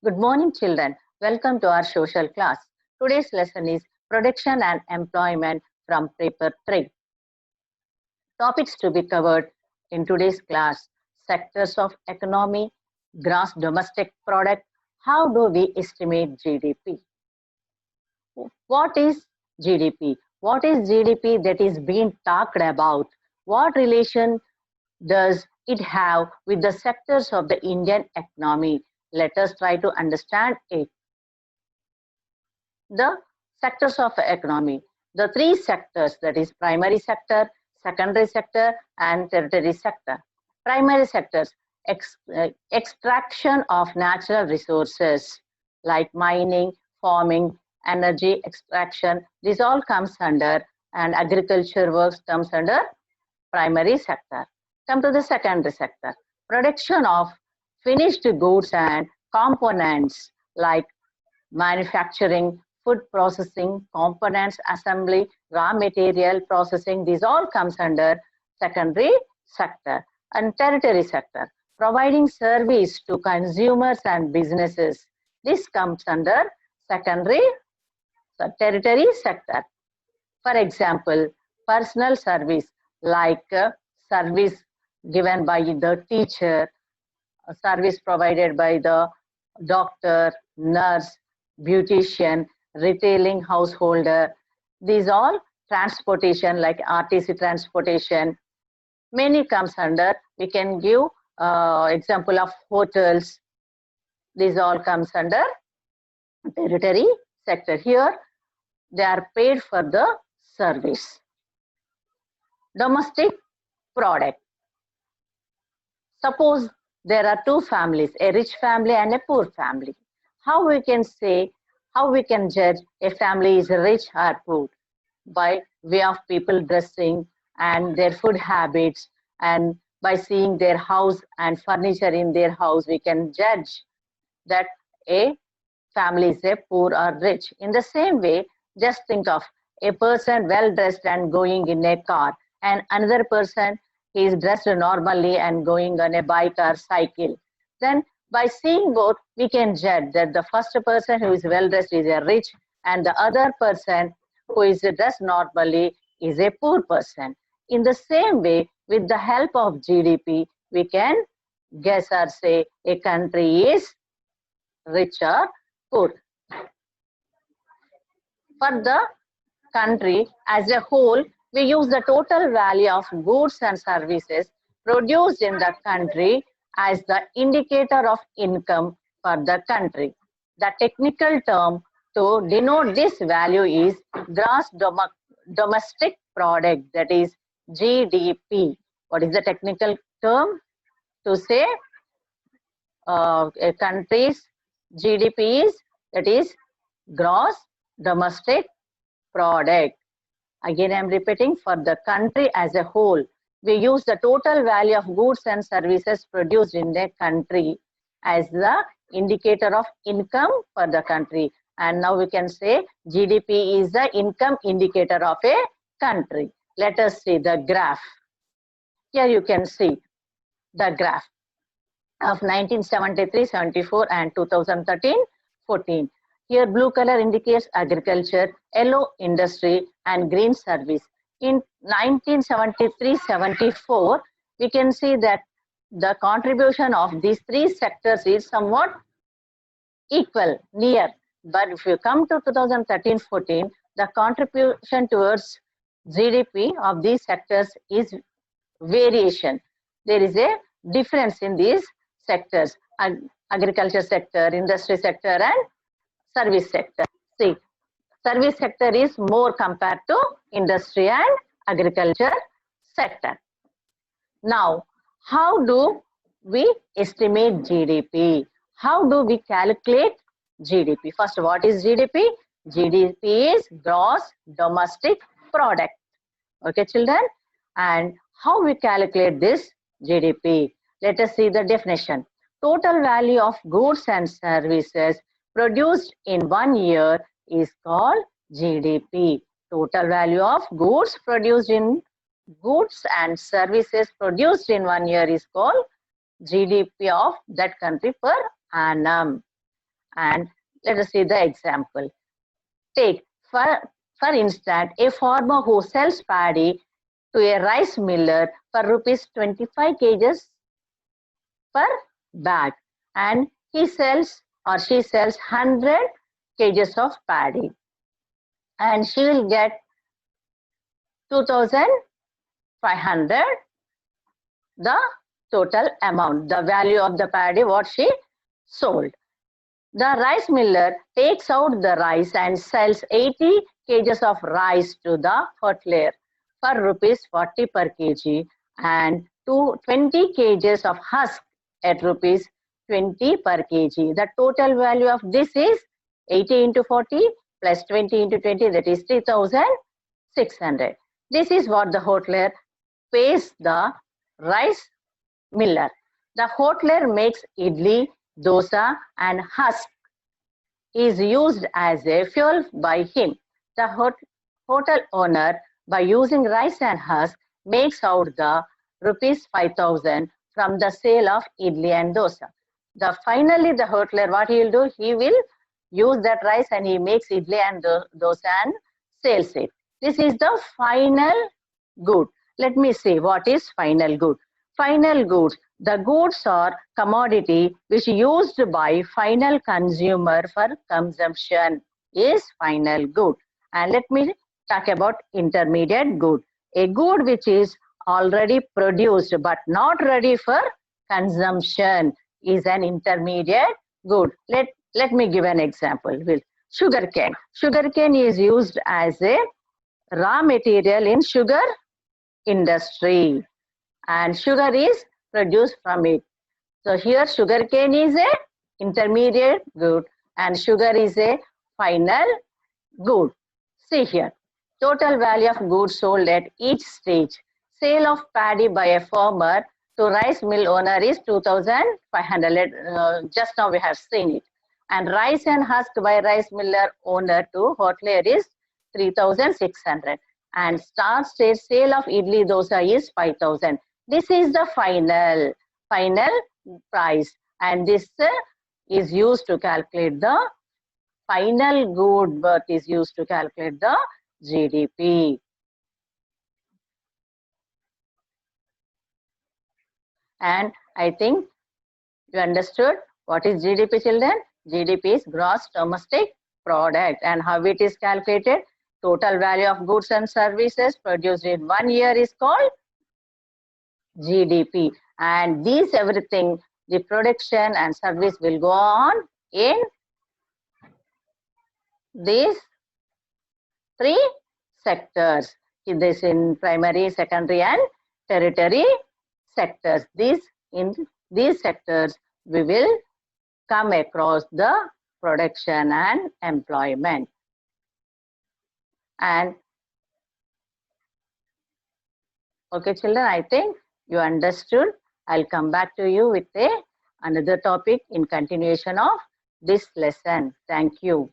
Good morning, children. Welcome to our social class. Today's lesson is Production and Employment from Paper 3. Topics to be covered in today's class: sectors of economy, gross domestic product, how do we estimate GDP? What is GDP? What is GDP that is being talked about? What relation does it have with the sectors of the Indian economy? Let us try to understand it. The sectors of economy. The three sectors, that is primary sector, secondary sector and tertiary sector. Primary sectors, extraction of natural resources like mining, farming, energy extraction. This all comes under, and agriculture works comes under primary sector. Come to the secondary sector. Production of finished goods and components like manufacturing, food processing, components assembly, raw material processing. This all comes under secondary sector. And tertiary sector, providing service to consumers and businesses. This comes under tertiary sector. For example, personal service like service given by the teacher, service provided by the doctor, nurse, beautician, retailing householder. These all transportation like RTC transportation. Many comes under. We can give example of hotels. These all comes under tertiary sector. Here they are paid for the service. Domestic product. Suppose there are two families, a rich family and a poor family. How we can judge a family is rich or poor? By way of people dressing and their food habits, and by seeing their house and furniture in their house, we can judge that a family is a poor or rich. In the same way, just think of a person well dressed and going in a car, and another person is dressed normally and going on a bike or cycle. Then by seeing both, we can judge that the first person who is well dressed is a rich, and the other person who is dressed normally is a poor person. In the same way, with the help of GDP, we can guess or say a country is rich or poor. For the country as a whole, we use the total value of goods and services produced in the country as the indicator of income for the country. The technical term to denote this value is gross domestic product, that is GDP. What is the technical term to say a country's GDP is? That is gross domestic product. Again, I am repeating, for the country as a whole, we use the total value of goods and services produced in the country as the indicator of income for the country. And now we can say GDP is the income indicator of a country. Let us see the graph. Here you can see the graph of 1973, 74 and 2013-14. Here blue color indicates agriculture, yellow industry and green service. In 1973-74, we can see that the contribution of these three sectors is somewhat equal, near. But if you come to 2013-14, the contribution towards GDP of these sectors is variation. There is a difference in these sectors: agriculture sector, industry sector and service sector. See, service sector is more compared to industry and agriculture sector. Now, how do we estimate GDP? How do we calculate GDP? First, what is GDP? GDP is gross domestic product. Okay, children? And how we calculate this GDP? Let us see the definition. Total value of goods and services produced in 1 year is called GDP. Total value of goods and services produced in 1 year is called GDP of that country per annum. And let us see the example. Take, for instance, a farmer who sells paddy to a rice miller for rupees 25 kgs per bag, and he sells or she sells 100 kgs of paddy, and she will get 2,500, the total amount, the value of the paddy what she sold. The rice miller takes out the rice and sells 80 kgs of rice to the hotelier for rupees 40 per kg, and 20 kgs of husk at rupees 20 per kg. The total value of this is 80 into 40 plus 20 into 20, that is 3,600. This is what the hotelier pays the rice miller. The hotelier makes idli, dosa, and husk is used as a fuel by him. The hotel owner, by using rice and husk, makes out the rupees 5,000 from the sale of idli and dosa. Finally, the hotelier, what he will do? He will use that rice and he makes idli and dosa and sells it. This is the final good. Let me see what is final good. Final goods. The goods are commodity which used by final consumer for consumption is final good. And let me talk about intermediate good. A good which is already produced but not ready for consumption is an intermediate good. Let me give an example with sugarcane. Sugarcane is used as a raw material in sugar industry, and sugar is produced from it. So here sugarcane is a intermediate good and sugar is a final good. See here, total value of goods sold at each stage. Sale of paddy by a farmer to rice mill owner is 2,500. Just now we have seen it. And rice and husk by rice miller owner to hotelier is 3,600. And start stage sale of idli dosa is 5,000. This is the final price, and this is used to calculate the final good worth, is used to calculate the GDP. And I think you understood what is GDP, children. GDP is gross domestic product, and how it is calculated. Total value of goods and services produced in 1 year is called GDP. And these everything, the production and service will go on in these 3 sectors. This in primary, secondary, and tertiary sectors. In these sectors, we will come across the production and employment. And okay, children, I think you understood. I'll come back to you with another topic in continuation of this lesson. Thank you.